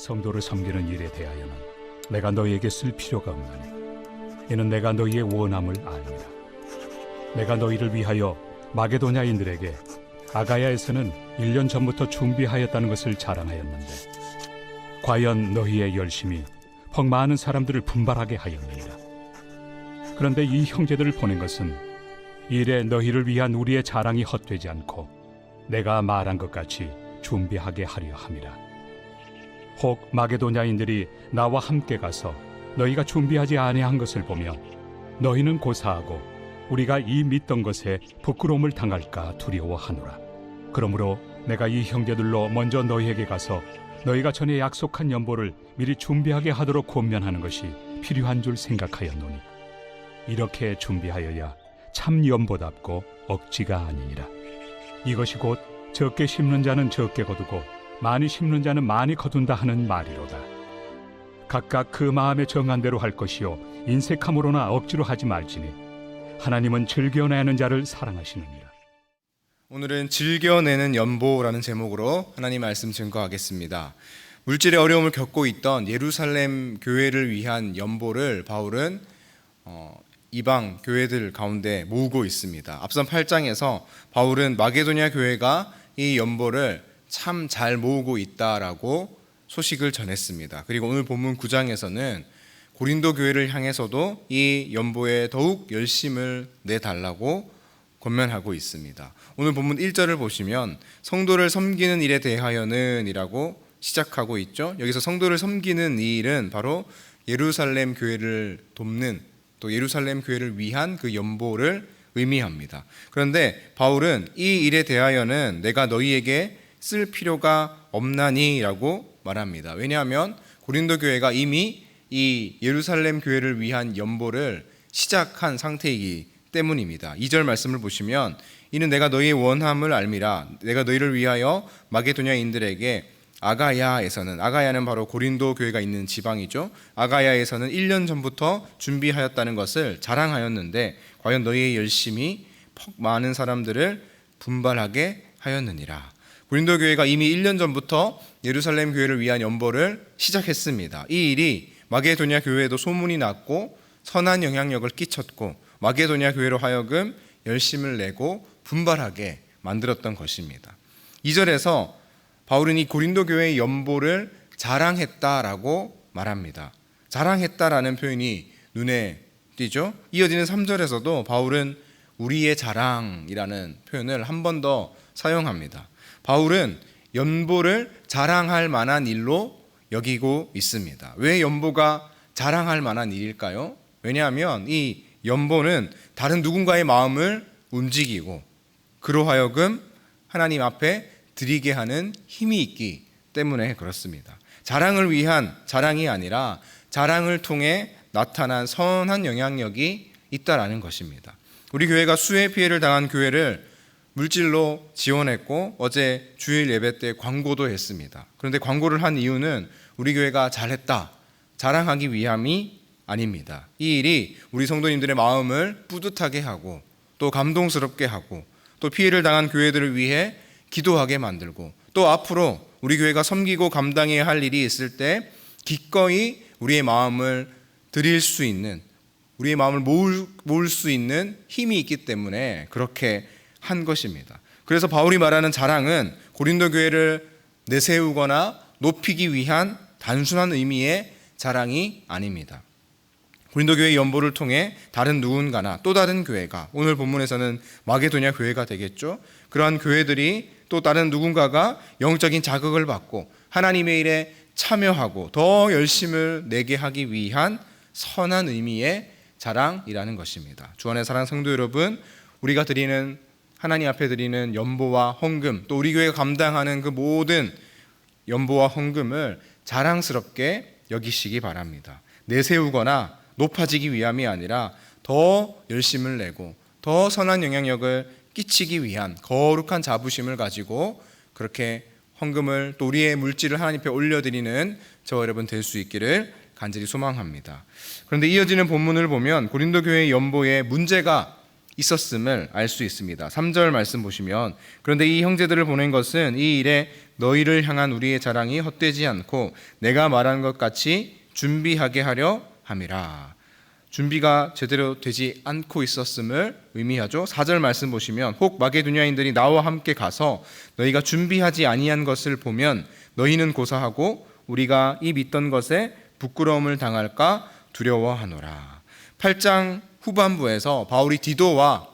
성도를 섬기는 일에 대하여는 내가 너희에게 쓸 필요가 없나니 이는 내가 너희의 원함을 압니다. 내가 너희를 위하여 마게도냐인들에게 아가야에서는 1년 전부터 준비하였다는 것을 자랑하였는데 과연 너희의 열심이 퍽 많은 사람들을 분발하게 하였느니라. 그런데 이 형제들을 보낸 것은 이래 너희를 위한 우리의 자랑이 헛되지 않고 내가 말한 것 같이 준비하게 하려 함이라. 혹 마게도냐인들이 나와 함께 가서 너희가 준비하지 아니한 것을 보며 너희는 고사하고 우리가 이 믿던 것에 부끄러움을 당할까 두려워하노라. 그러므로 내가 이 형제들로 먼저 너희에게 가서 너희가 전에 약속한 연보를 미리 준비하게 하도록 권면하는 것이 필요한 줄 생각하였노니 이렇게 준비하여야 참 연보답고 억지가 아니니라. 이것이 곧 적게 심는 자는 적게 거두고 많이 심는 자는 많이 거둔다 하는 말이로다. 각각 그 마음에 정한 대로 할 것이요 인색함으로나 억지로 하지 말지니 하나님은 즐겨내는 자를 사랑하시느니라. 오늘은 즐겨내는 연보라는 제목으로 하나님 말씀 증거하겠습니다. 물질의 어려움을 겪고 있던 예루살렘 교회를 위한 연보를 바울은 이방 교회들 가운데 모으고 있습니다. 앞선 8장에서 바울은 마게도냐 교회가 이 연보를 참 잘 모으고 있다라고 소식을 전했습니다. 그리고 오늘 본문 9장에서는 고린도 교회를 향해서도 이 연보에 더욱 열심을 내달라고 권면하고 있습니다. 오늘 본문 1절을 보시면 성도를 섬기는 일에 대하여는 이라고 시작하고 있죠. 여기서 성도를 섬기는 이 일은 바로 예루살렘 교회를 돕는 또 예루살렘 교회를 위한 그 연보를 의미합니다. 그런데 바울은 이 일에 대하여는 내가 너희에게 쓸 필요가 없나니 라고 말합니다. 왜냐하면 고린도 교회가 이미 이 예루살렘 교회를 위한 연보를 시작한 상태이기 때문입니다. 2절 말씀을 보시면 이는 내가 너희의 원함을 알미라. 내가 너희를 위하여 마게도냐인들에게 아가야는 바로 고린도 교회가 있는 지방이죠. 아가야에서는 1년 전부터 준비하였다는 것을 자랑하였는데 과연 너희의 열심이 퍽 많은 사람들을 분발하게 하였느니라. 고린도 교회가 이미 1년 전부터 예루살렘 교회를 위한 연보를 시작했습니다. 이 일이 마게도냐 교회에도 소문이 났고 선한 영향력을 끼쳤고 마게도냐 교회로 하여금 열심을 내고 분발하게 만들었던 것입니다. 2절에서 바울은 이 고린도 교회의 연보를 자랑했다라고 말합니다. 자랑했다라는 표현이 눈에 띄죠. 이어지는 3절에서도 바울은 우리의 자랑이라는 표현을 한 번 더 사용합니다. 바울은 연보를 자랑할 만한 일로 여기고 있습니다. 왜 연보가 자랑할 만한 일일까요? 왜냐하면 이 연보는 다른 누군가의 마음을 움직이고 그로 하여금 하나님 앞에 드리게 하는 힘이 있기 때문에 그렇습니다. 자랑을 위한 자랑이 아니라 자랑을 통해 나타난 선한 영향력이 있다라는 것입니다. 우리 교회가 수해 피해를 당한 교회를 물질로 지원했고 어제 주일 예배 때 광고도 했습니다. 그런데 광고를 한 이유는 우리 교회가 잘했다 자랑하기 위함이 아닙니다. 이 일이 우리 성도님들의 마음을 뿌듯하게 하고 또 감동스럽게 하고 또 피해를 당한 교회들을 위해 기도하게 만들고 또 앞으로 우리 교회가 섬기고 감당해야 할 일이 있을 때 기꺼이 우리의 마음을 드릴 수 있는 우리의 마음을 모을 수 있는 힘이 있기 때문에 그렇게 한 것입니다. 그래서 바울이 말하는 자랑은 고린도 교회를 내세우거나 높이기 위한 단순한 의미의 자랑이 아닙니다. 고린도 교회의 연보를 통해 다른 누군가나 또 다른 교회가 오늘 본문에서는 마게도냐 교회가 되겠죠. 그러한 교회들이 또 다른 누군가가 영적인 자극을 받고 하나님의 일에 참여하고 더 열심을 내게 하기 위한 선한 의미의 자랑이라는 것입니다. 주 안의 사랑하는 성도 여러분, 우리가 드리는 하나님 앞에 드리는 연보와 헌금 또 우리 교회가 감당하는 그 모든 연보와 헌금을 자랑스럽게 여기시기 바랍니다. 내세우거나 높아지기 위함이 아니라 더 열심을 내고 더 선한 영향력을 끼치기 위한 거룩한 자부심을 가지고 그렇게 헌금을 또 우리의 물질을 하나님 앞에 올려드리는 저와 여러분 될 수 있기를 간절히 소망합니다. 그런데 이어지는 본문을 보면 고린도 교회의 연보에 문제가 있었음을 알 수 있습니다. 3절 말씀 보시면 그런데 이 형제들을 보낸 것은 이 일에 너희를 향한 우리의 자랑이 헛되지 않고 내가 말한 것 같이 준비하게 하려 함이라. 준비가 제대로 되지 않고 있었음을 의미하죠. 4절 말씀 보시면 혹 마게도냐인들이 나와 함께 가서 너희가 준비하지 아니한 것을 보면 너희는 고사하고 우리가 이 믿던 것에 부끄러움을 당할까 두려워하노라. 8장 후반부에서 바울이 디도와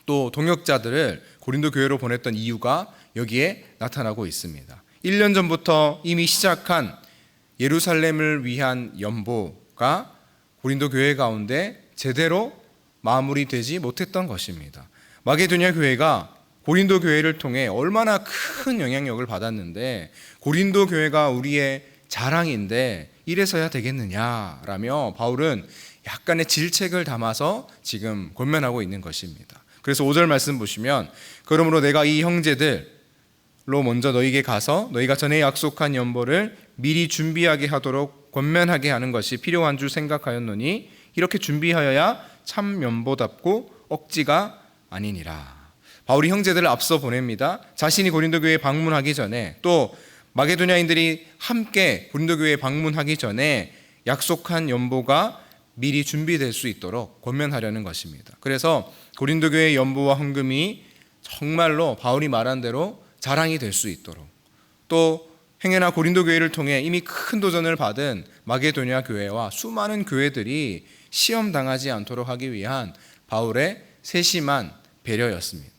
또 동역자들을 고린도 교회로 보냈던 이유가 여기에 나타나고 있습니다. 1년 전부터 이미 시작한 예루살렘을 위한 연보가 고린도 교회 가운데 제대로 마무리되지 못했던 것입니다. 마게도냐 교회가 고린도 교회를 통해 얼마나 큰 영향력을 받았는데 고린도 교회가 우리의 자랑인데 이래서야 되겠느냐라며 바울은 약간의 질책을 담아서 지금 권면하고 있는 것입니다. 그래서 5절 말씀 보시면 그러므로 내가 이 형제들로 먼저 너희에게 가서 너희가 전에 약속한 연보를 미리 준비하게 하도록 권면하게 하는 것이 필요한 줄 생각하였노니 이렇게 준비하여야 참 연보답고 억지가 아니니라. 바울이 형제들을 앞서 보냅니다. 자신이 고린도 교회에 방문하기 전에 또 마게도냐인들이 함께 고린도 교회에 방문하기 전에 약속한 연보가 미리 준비될 수 있도록 권면하려는 것입니다. 그래서 고린도 교회의 연보와 헌금이 정말로 바울이 말한 대로 자랑이 될 수 있도록 또 행여나 고린도 교회를 통해 이미 큰 도전을 받은 마게도냐 교회와 수많은 교회들이 시험당하지 않도록 하기 위한 바울의 세심한 배려였습니다.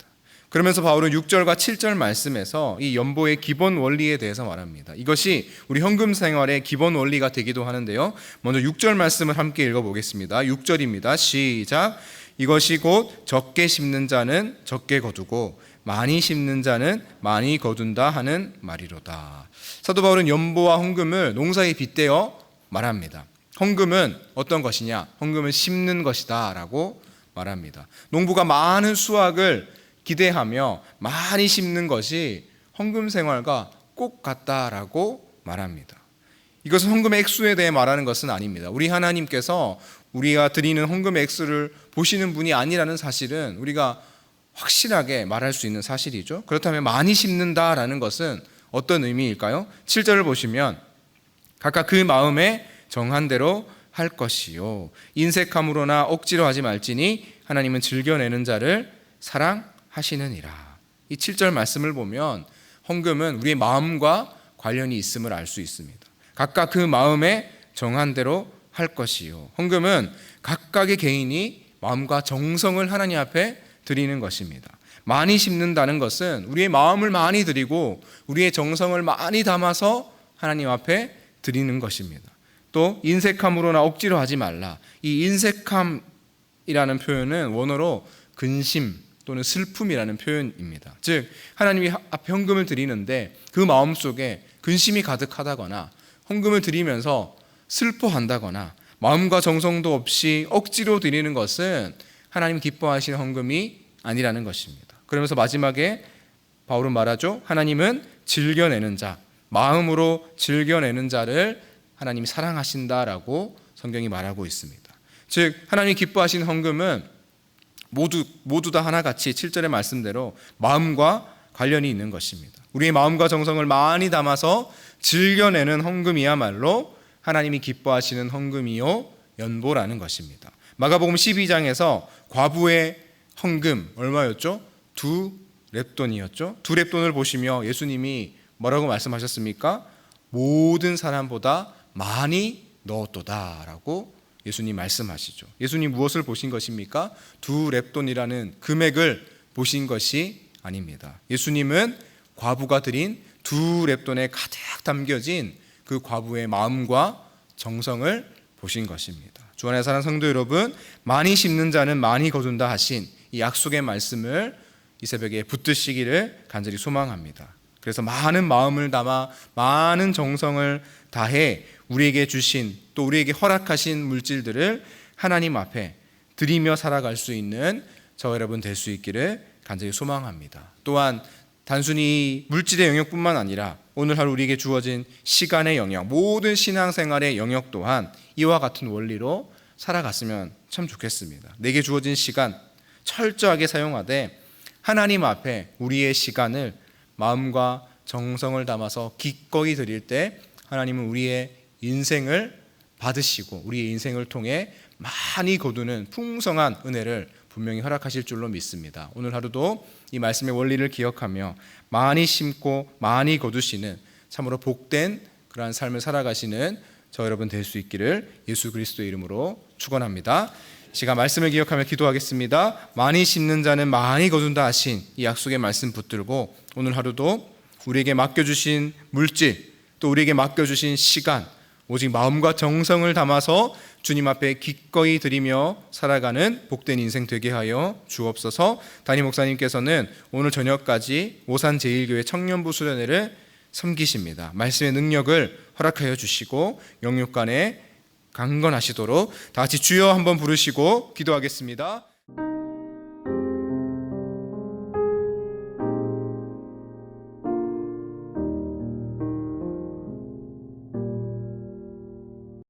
그러면서 바울은 6절과 7절 말씀에서 이 연보의 기본 원리에 대해서 말합니다. 이것이 우리 헌금 생활의 기본 원리가 되기도 하는데요. 먼저 6절 말씀을 함께 읽어보겠습니다. 6절입니다. 시작. 이것이 곧 적게 심는 자는 적게 거두고 많이 심는 자는 많이 거둔다 하는 말이로다. 사도 바울은 연보와 헌금을 농사에 빗대어 말합니다. 헌금은 어떤 것이냐? 헌금은 심는 것이다 라고 말합니다. 농부가 많은 수확을 기대하며 많이 심는 것이 헌금 생활과 꼭 같다라고 말합니다. 이것은 헌금의 액수에 대해 말하는 것은 아닙니다. 우리 하나님께서 우리가 드리는 헌금의 액수를 보시는 분이 아니라는 사실은 우리가 확실하게 말할 수 있는 사실이죠. 그렇다면 많이 심는다라는 것은 어떤 의미일까요? 7절을 보시면 각각 그 마음에 정한 대로 할 것이요 인색함으로나 억지로 하지 말지니 하나님은 즐겨내는 자를 사랑하시느니라. 이 7절 말씀을 보면 헌금은 우리의 마음과 관련이 있음을 알 수 있습니다. 각각 그 마음에 정한 대로 할 것이요 헌금은 각각의 개인이 마음과 정성을 하나님 앞에 드리는 것입니다. 많이 심는다는 것은 우리의 마음을 많이 드리고 우리의 정성을 많이 담아서 하나님 앞에 드리는 것입니다. 또 인색함으로나 억지로 하지 말라. 이 인색함이라는 표현은 원어로 근심 또는 슬픔이라는 표현입니다. 즉 하나님이 앞에 헌금을 드리는데 그 마음속에 근심이 가득하다거나 헌금을 드리면서 슬퍼한다거나 마음과 정성도 없이 억지로 드리는 것은 하나님 기뻐하시는 헌금이 아니라는 것입니다. 그러면서 마지막에 바울은 말하죠. 하나님은 즐겨내는 자, 마음으로 즐겨내는 자를 하나님이 사랑하신다라고 성경이 말하고 있습니다. 즉 하나님이 기뻐하시는 헌금은 모두 다 하나같이 7절의 말씀대로 마음과 관련이 있는 것입니다. 우리의 마음과 정성을 많이 담아서 즐겨내는 헌금이야말로 하나님이 기뻐하시는 헌금이요 연보라는 것입니다. 마가복음 12장에서 과부의 헌금 얼마였죠? 2렙돈이었죠. 2렙돈을 보시며 예수님이 뭐라고 말씀하셨습니까? 모든 사람보다 많이 넣었도다라고 예수님 말씀하시죠. 예수님 무엇을 보신 것입니까? 2렙돈이라는 금액을 보신 것이 아닙니다. 예수님은 과부가 드린 2렙돈에 가득 담겨진 그 과부의 마음과 정성을 보신 것입니다. 주 안에 사는 성도 여러분, 많이 심는 자는 많이 거둔다 하신 이 약속의 말씀을 이 새벽에 붙드시기를 간절히 소망합니다. 그래서 많은 마음을 담아 많은 정성을 다해 우리에게 주신 또 우리에게 허락하신 물질들을 하나님 앞에 드리며 살아갈 수 있는 저 여러분 될 수 있기를 간절히 소망합니다. 또한 단순히 물질의 영역뿐만 아니라 오늘 하루 우리에게 주어진 시간의 영역, 모든 신앙생활의 영역 또한 이와 같은 원리로 살아갔으면 참 좋겠습니다. 내게 주어진 시간 철저하게 사용하되 하나님 앞에 우리의 시간을 마음과 정성을 담아서 기꺼이 드릴 때 하나님은 우리의 인생을 받으시고 우리의 인생을 통해 많이 거두는 풍성한 은혜를 분명히 허락하실 줄로 믿습니다. 오늘 하루도 이 말씀의 원리를 기억하며 많이 심고 많이 거두시는 참으로 복된 그러한 삶을 살아가시는 저 여러분 될 수 있기를 예수 그리스도의 이름으로 축원합니다. 시간 말씀을 기억하며 기도하겠습니다. 많이 심는 자는 많이 거둔다 하신 이 약속의 말씀 붙들고 오늘 하루도 우리에게 맡겨주신 물질 또 우리에게 맡겨주신 시간 오직 마음과 정성을 담아서 주님 앞에 기꺼이 드리며 살아가는 복된 인생 되게 하여 주옵소서. 담임 목사님께서는 오늘 저녁까지 오산제일교회 청년부 수련회를 섬기십니다. 말씀의 능력을 허락하여 주시고 영육간에 강건하시도록 다 같이 주여 한번 부르시고 기도하겠습니다.